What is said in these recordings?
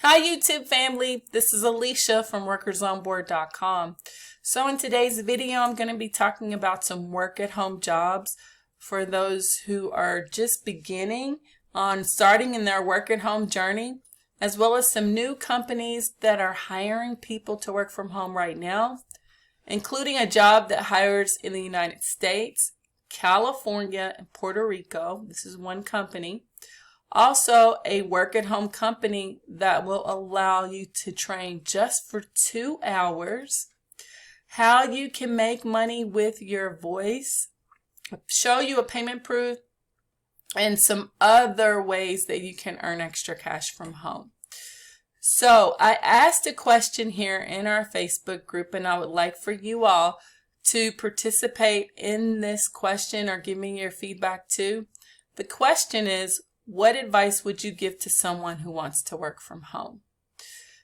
Hi YouTube family, this is Alicia from workersonboard.com. So in today's video, I'm going to be talking about some work-at-home jobs for those who are just beginning on starting in their work-at-home journey, as well as some new companies that are hiring people to work from home right now, including a job that hires in the United States, California, and Puerto Rico. This is one company. Also, a work-at-home company that will allow you to train just for 2 hours, how you can make money with your voice, show you a payment proof, and some other ways that you can earn extra cash from home. So I asked a question here in our Facebook group, and I would like for you all to participate in this question or give me your feedback too. The question is, what advice would you give to someone who wants to work from home?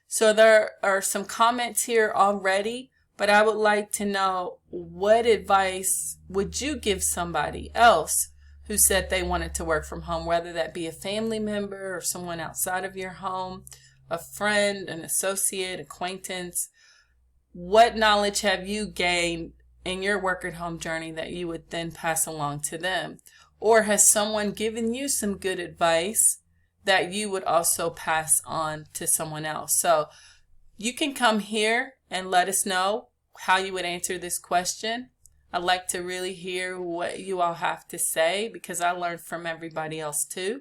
So there are some comments here already, but I would like to know, what advice would you give somebody else who said they wanted to work from home, whether that be a family member or someone outside of your home, a friend, an associate, acquaintance? What knowledge have you gained in your work-at-home journey that you would then pass along to them? Or has someone given you some good advice that you would also pass on to someone else? So you can come here and let us know how you would answer this question. I'd like to really hear what you all have to say, because I learned from everybody else too.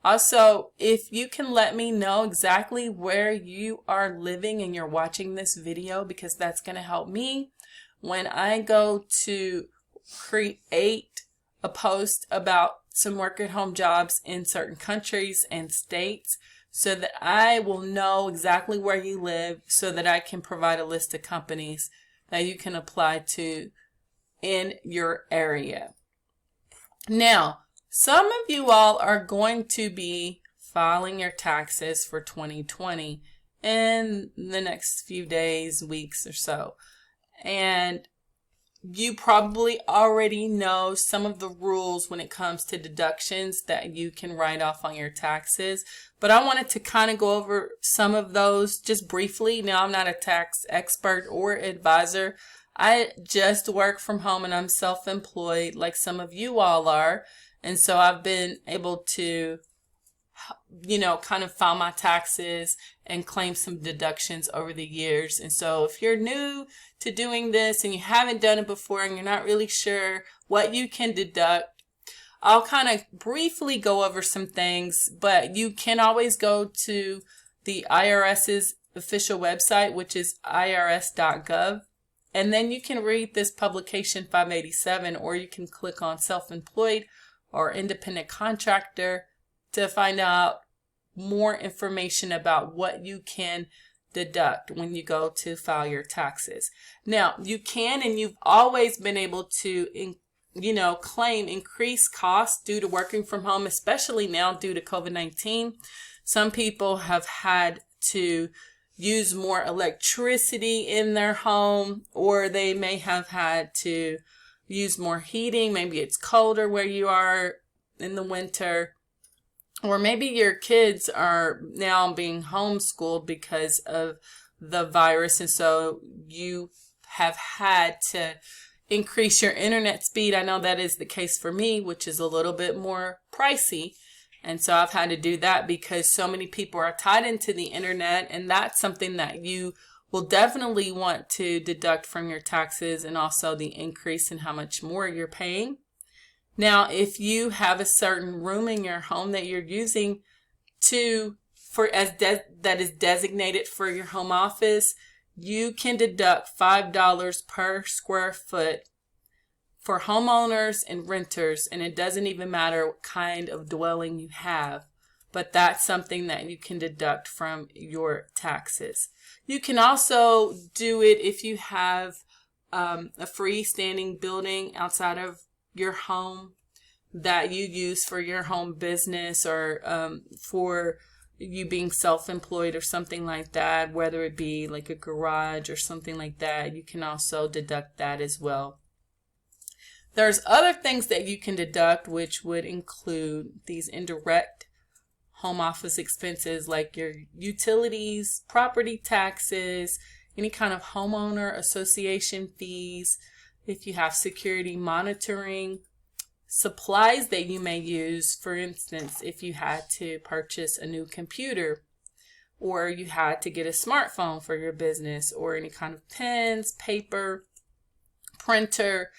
Also, if you can let me know exactly where you are living and you're watching this video, because that's going to help me when I go to create a post about some work-at-home jobs in certain countries and states, so that I will know exactly where you live, so that I can provide a list of companies that you can apply to in your area. Now, some of you all are going to be filing your taxes for 2020 in the next few days, weeks or so. And you probably already know some of the rules when it comes to deductions that you can write off on your taxes. But I wanted to kind of go over some of those just briefly. Now, I'm not a tax expert or advisor. I just work from home and I'm self-employed like some of you all are. And so I've been able to, kind of file my taxes and claim some deductions over the years. And so if you're new to doing this and you haven't done it before and you're not really sure what you can deduct, I'll kind of briefly go over some things, but you can always go to the IRS's official website, which is irs.gov. And then you can read this publication 587, or you can click on self-employed or independent contractor to find out more information about what you can deduct when you go to file your taxes. Now, you can, and you've always been able to, claim increased costs due to working from home, especially now due to COVID-19. Some people have had to use more electricity in their home, or they may have had to use more heating. Maybe it's colder where you are in the winter. Or maybe your kids are now being homeschooled because of the virus, and so you have had to increase your internet speed. I know that is the case for me, which is a little bit more pricey. And so I've had to do that because so many people are tied into the internet, and that's something that you will definitely want to deduct from your taxes, and also the increase in how much more you're paying. Now, if you have a certain room in your home that you're using that is designated for your home office, you can deduct $5 per square foot for homeowners and renters, and it doesn't even matter what kind of dwelling you have, but that's something that you can deduct from your taxes. You can also do it if you have a freestanding building outside of your home that you use for your home business, or for you being self-employed or something like that, whether it be like a garage or something like that. You can also deduct that as well. There's other things that you can deduct, which would include these indirect home office expenses like your utilities, property taxes, any kind of homeowner association fees, if you have security monitoring, supplies that you may use. For instance, if you had to purchase a new computer, or you had to get a smartphone for your business, or any kind of pens, paper, printer,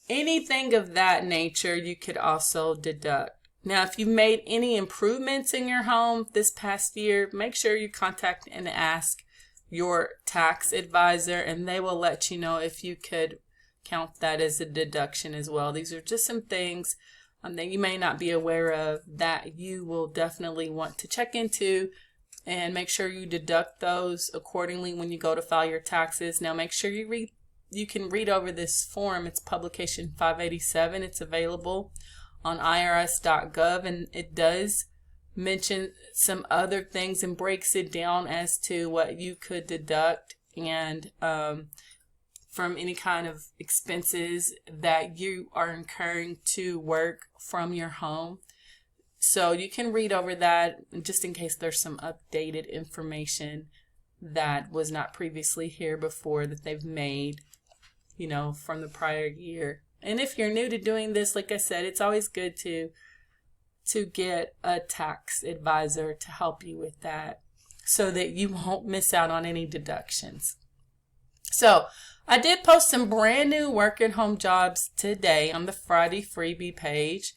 anything of that nature, you could also deduct. Now, if you've made any improvements in your home this past year, make sure you contact and ask your tax advisor, and they will let you know if you could count that as a deduction as well. These are just some things that you may not be aware of that you will definitely want to check into, and make sure you deduct those accordingly when you go to file your taxes. Now, make sure you can read over this form. It's publication 587. It's available on irs.gov, and it does mention some other things and breaks it down as to what you could deduct and from any kind of expenses that you are incurring to work from your home. So you can read over that just in case there's some updated information that was not previously here before that they've made, from the prior year. And if you're new to doing this, like I said, it's always good to get a tax advisor to help you with that so that you won't miss out on any deductions. So I did post some brand new work at home jobs today on the Friday freebie page.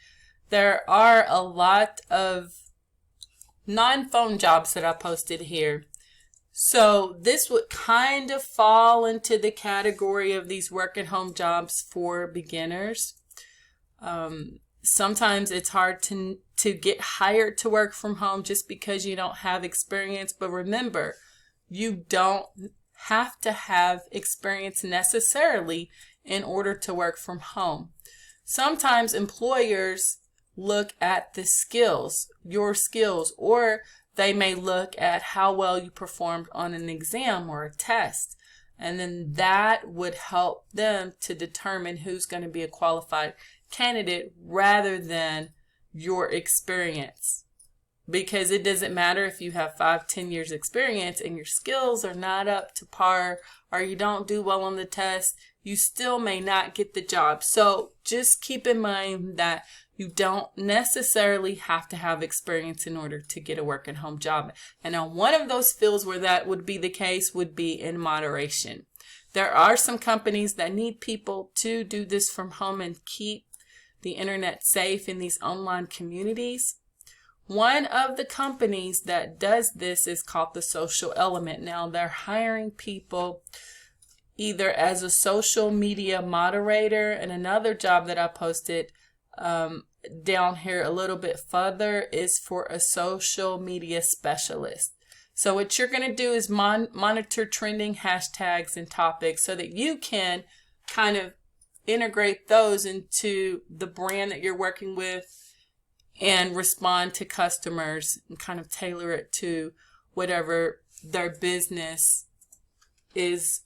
There are a lot of non-phone jobs that I posted here. So this would kind of fall into the category of these work at home jobs for beginners. Sometimes it's hard to get hired to work from home just because you don't have experience. But remember, you don't have to have experience necessarily in order to work from home. Sometimes employers look at the skills, your skills, or they may look at how well you performed on an exam or a test. And then that would help them to determine who's going to be a qualified candidate rather than your experience. Because it doesn't matter if you have 5-10 years experience and your skills are not up to par or you don't do well on the test, you still may not get the job. So just keep in mind that you don't necessarily have to have experience in order to get a work at home job. And on one of those fields where that would be the case would be in moderation. There are some companies that need people to do this from home and keep the internet safe in these online communities. One of the companies that does this is called The Social Element. Now, they're hiring people either as a social media moderator, and another job that I posted down here a little bit further is for a social media specialist. So what you're going to do is monitor trending hashtags and topics so that you can kind of integrate those into the brand that you're working with and respond to customers and kind of tailor it to whatever their business is,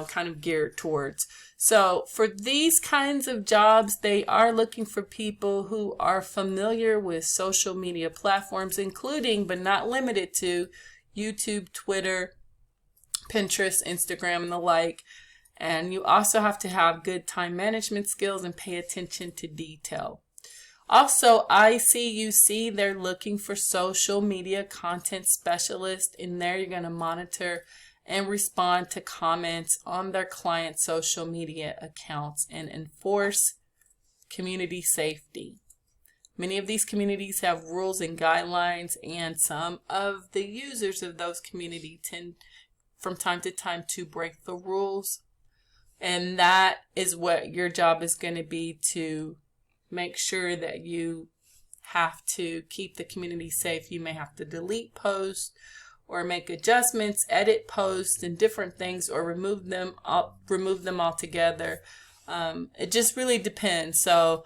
kind of geared towards. So for these kinds of jobs, they are looking for people who are familiar with social media platforms, including but not limited to YouTube, Twitter, Pinterest, Instagram, and the like. And you also have to have good time management skills and pay attention to detail. Also, ICUC, they're looking for social media content specialists. In there, you're going to monitor and respond to comments on their client social media accounts and enforce community safety. Many of these communities have rules and guidelines, and some of the users of those communities tend from time to time to break the rules. And that is what your job is going to be, to make sure that you have to keep the community safe. You may have to delete posts or make adjustments, edit posts and different things, or remove them altogether. It just really depends. So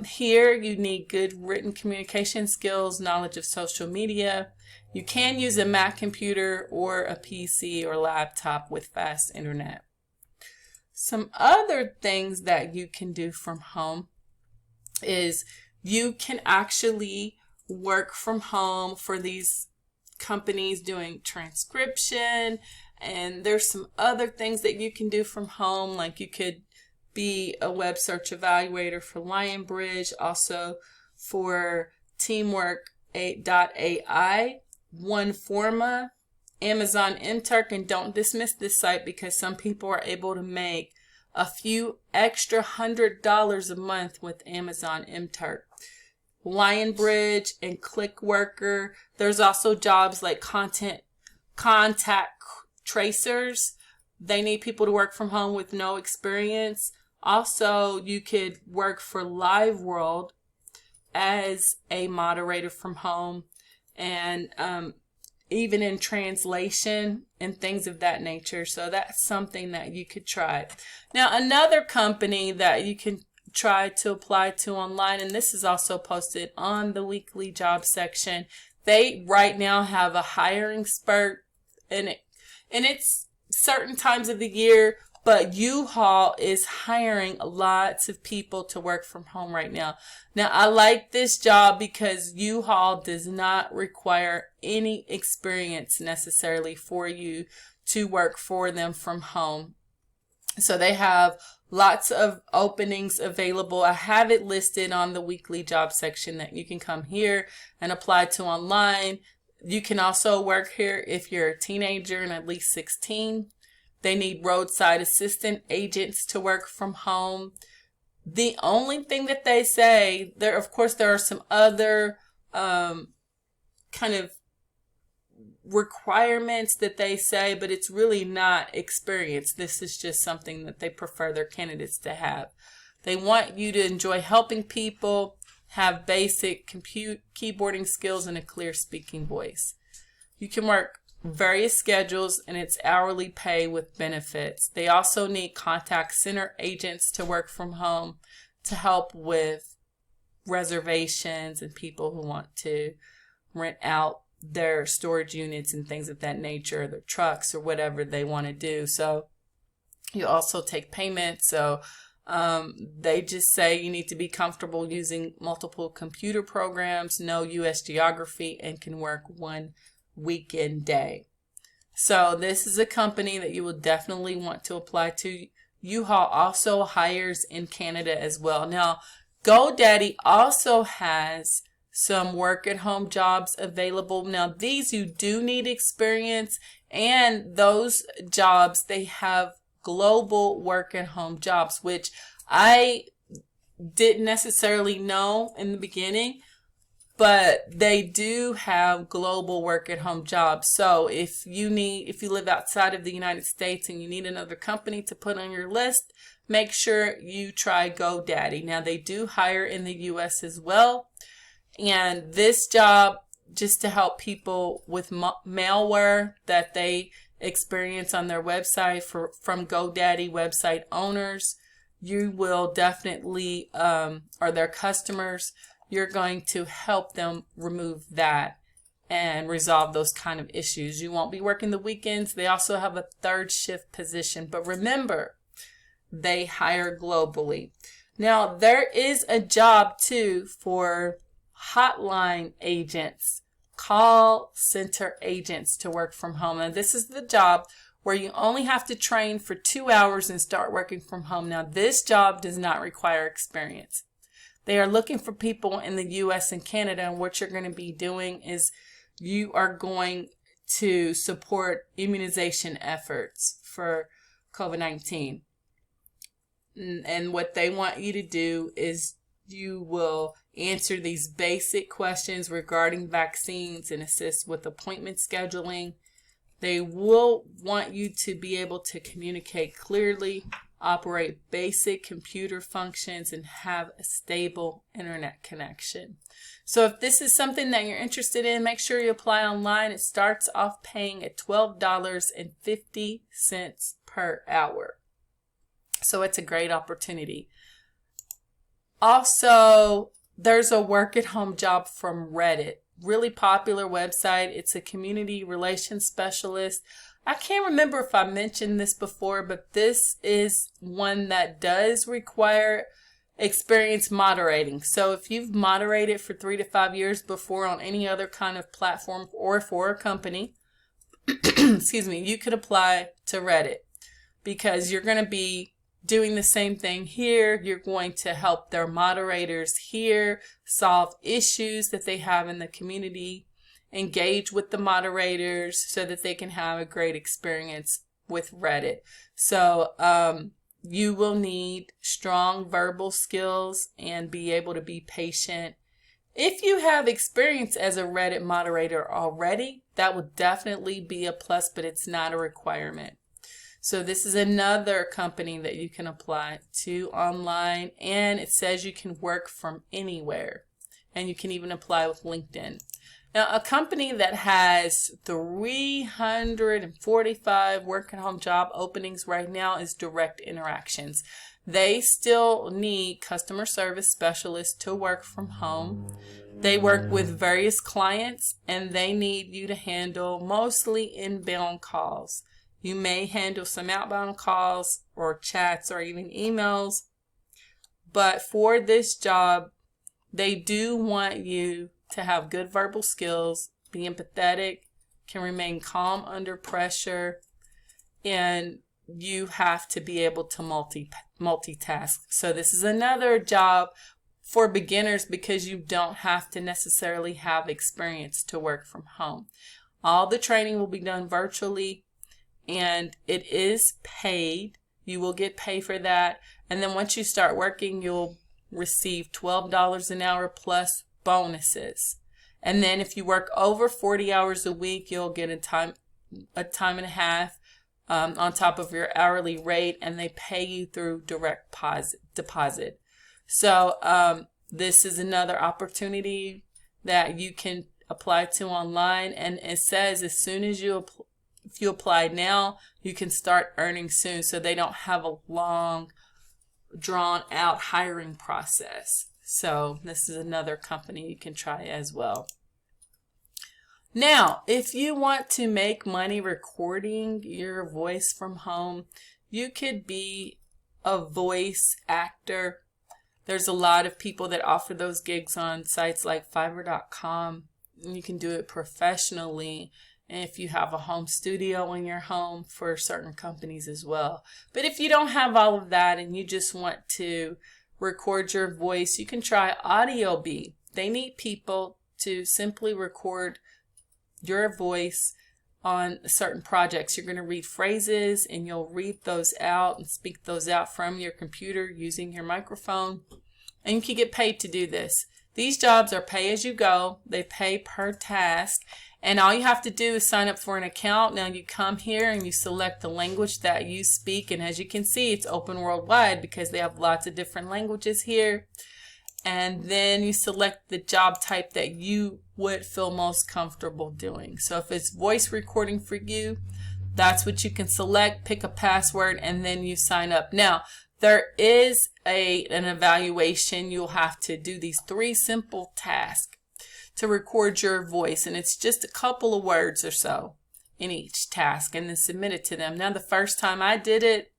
here you need good written communication skills, knowledge of social media. You can use a Mac computer or a PC or laptop with fast internet. Some other things that you can do from home is you can actually work from home for these companies doing transcription, and there's some other things that you can do from home, like you could be a web search evaluator for Lionbridge, also for Teamwork.ai, OneForma, Amazon Intern, and don't dismiss this site because some people are able to make a few extra $100 a month with Amazon Intern. Lionbridge and ClickWorker. There's also jobs like contact tracers. They need people to work from home with no experience. Also, you could work for LiveWorld as a moderator from home, and even in translation and things of that nature. So that's something that you could try. Now, another company that you can try to apply to online, and this is also posted on the weekly job section. They right now have a hiring spurt, and it's certain times of the year, but Uhaul is hiring lots of people to work from home right now. Now, I like this job because Uhaul does not require any experience necessarily for you to work for them from home. So they have lots of openings available. I have it listed on the weekly job section that you can come here and apply to online. You can also work here if you're a teenager and at least 16. They need roadside assistant agents to work from home. The only thing that they say, of course, there are some other kind of requirements that they say, but it's really not experience. This is just something that they prefer their candidates to have. They want you to enjoy helping people, have basic keyboarding skills, and a clear speaking voice. You can work various schedules, and it's hourly pay with benefits. They also need contact center agents to work from home to help with reservations and people who want to rent out their storage units and things of that nature, their trucks or whatever they want to do. So you also take payment. So they just say you need to be comfortable using multiple computer programs, know U.S. geography, and can work one weekend day. So this is a company that you will definitely want to apply to. Uhaul also hires in Canada as well. Now, GoDaddy also has some work at home jobs available. Now, these you do need experience, and those jobs, they have global work at home jobs, which I didn't necessarily know in the beginning, but they do have global work at home jobs. So if you live outside of the United States and you need another company to put on your list, make sure you try GoDaddy. Now, they do hire in the US as well. And this job, just to help people with malware that they experience on their website from GoDaddy website owners, you will definitely, or their customers, you're going to help them remove that and resolve those kind of issues. You won't be working the weekends. They also have a third shift position, but remember, they hire globally. Now, there is a job too for hotline agents, call center agents to work from home. And this is the job where you only have to train for 2 hours and start working from home. Now, this job does not require experience. They are looking for people in the US and Canada, and what you're going to be doing is you are going to support immunization efforts for COVID-19. And what they want you to do is you will answer these basic questions regarding vaccines and assist with appointment scheduling. They will want you to be able to communicate clearly, operate basic computer functions, and have a stable internet connection. So if this is something that you're interested in, make sure you apply online. It starts off paying at $12.50 per hour. So it's a great opportunity. Also, there's a work at home job from Reddit. Really popular website. It's a community relations specialist. I can't remember if I mentioned this before, but this is one that does require experience moderating. So if you've moderated for 3 to 5 years before on any other kind of platform or for a company, excuse me, you could apply to Reddit, because you're going to be doing the same thing here. You're going to help their moderators here solve issues that they have in the community, engage with the moderators so that they can have a great experience with Reddit. So you will need strong verbal skills and be able to be patient. If you have experience as a Reddit moderator already, that would definitely be a plus, but it's not a requirement. So this is another company that you can apply to online, and it says you can work from anywhere, and you can even apply with LinkedIn. Now, a company that has 345 work at home job openings right now is Direct Interactions. They still need customer service specialists to work from home. They work with various clients, and they need you to handle mostly inbound calls. You may handle some outbound calls or chats or even emails, but for this job, they do want you to have good verbal skills, be empathetic, can remain calm under pressure, and you have to be able to multitask. So this is another job for beginners because you don't have to necessarily have experience to work from home. All the training will be done virtually, and it is paid. You will get paid for that. And then once you start working, you'll receive $12 an hour plus bonuses. And then if you work over 40 hours a week, you'll get a time and a half on top of your hourly rate, and they pay you through direct deposit. So this is another opportunity that you can apply to online, and it says as soon as if you apply now, you can start earning soon, so they don't have a long, drawn-out hiring process. So this is another company you can try as well. Now, if you want to make money recording your voice from home, you could be a voice actor. There's a lot of people that offer those gigs on sites like Fiverr.com. You can do it professionally, and if you have a home studio in your home, for certain companies as well. But if you don't have all of that and you just want to record your voice, you can try AudioBee. They need people to simply record your voice on certain projects. You're going to read phrases and you'll read those out and speak those out from your computer using your microphone, and you can get paid to do this. These jobs are pay as you go. They pay per task, and all you have to do is sign up for an account. Now you come here and you select the language that you speak, and as you can see, it's open worldwide because they have lots of different languages here. And then you select the job type that you would feel most comfortable doing. So if it's voice recording for you, that's what you can select, pick a password, and then you sign up. Now, there is an evaluation. You'll have to do these 3 simple tasks to record your voice, and it's just a couple of words or so in each task, and then submit it to them. Now, the first time I did it,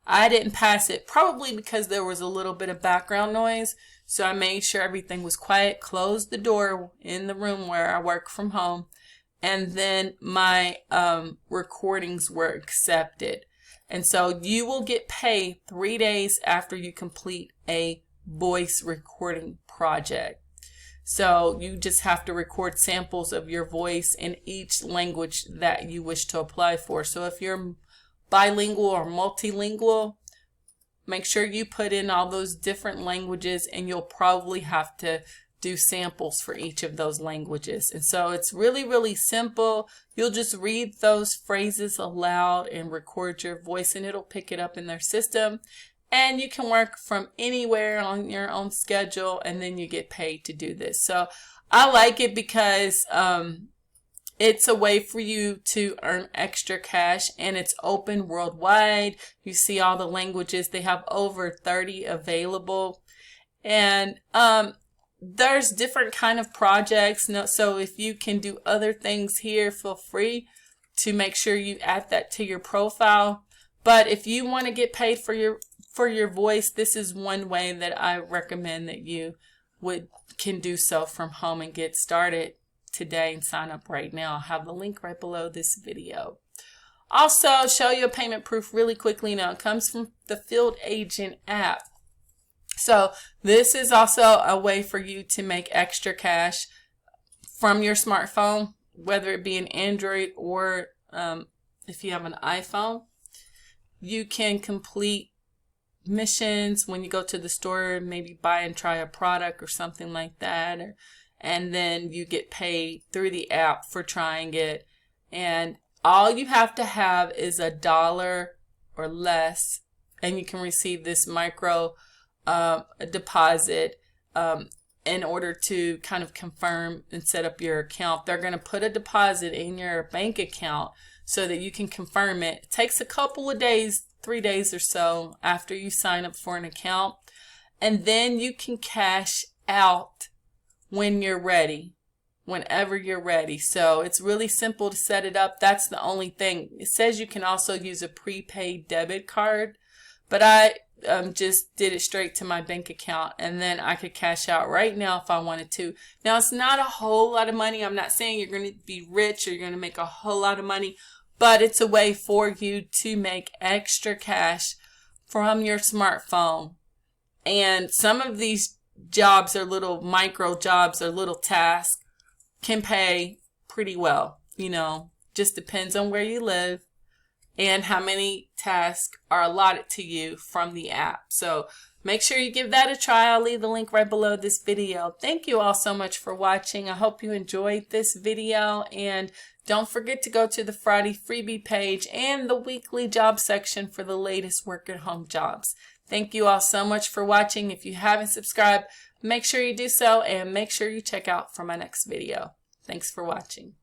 I didn't pass it, probably because there was a little bit of background noise. So I made sure everything was quiet, closed the door in the room where I work from home, and then my recordings were accepted. And so you will get paid 3 days after you complete a voice recording project. So you just have to record samples of your voice in each language that you wish to apply for. So if you're bilingual or multilingual, make sure you put in all those different languages, and you'll probably have to do samples for each of those languages. And so it's really, really simple. You'll just read those phrases aloud and record your voice, and it'll pick it up in their system. And you can work from anywhere on your own schedule, and then you get paid to do this. So I like it because it's a way for you to earn extra cash, and it's open worldwide. You see all the languages. They have over 30 available. And there's different kind of projects. So if you can do other things here, feel free to make sure you add that to your profile. But if you want to get paid for your voice, this is one way that I recommend that you can do so from home and get started today and sign up right now. I'll have the link right below this video. Also, show you a payment proof really quickly. Now, it comes from the Field Agent app. So this is also a way for you to make extra cash from your smartphone, whether it be an Android or if you have an iPhone. You can complete missions when you go to the store, maybe buy and try a product or something like that, and then you get paid through the app for trying it. And all you have to have is $1 or less, and you can receive this micro deposit in order to kind of confirm and set up your account. They're going to put a deposit in your bank account so that you can confirm it. It takes a couple of days, 3 days or so after you sign up for an account, and then you can cash out when you're ready, whenever you're ready. So it's really simple to set it up. That's the only thing. It says you can also use a prepaid debit card, but I just did it straight to my bank account, and then I could cash out right now if I wanted to. Now, it's not a whole lot of money. I'm not saying you're going to be rich or you're going to make a whole lot of money, but it's a way for you to make extra cash from your smartphone. And some of these jobs are little micro jobs or little tasks, can pay pretty well. You know, just depends on where you live and how many tasks are allotted to you from the app. So make sure you give that a try. I'll leave the link right below this video. Thank you all so much for watching. I hope you enjoyed this video, and don't forget to go to the Friday freebie page and the weekly job section for the latest work at home jobs. Thank you all so much for watching. If you haven't subscribed, make sure you do so, and make sure you check out for my next video. Thanks for watching.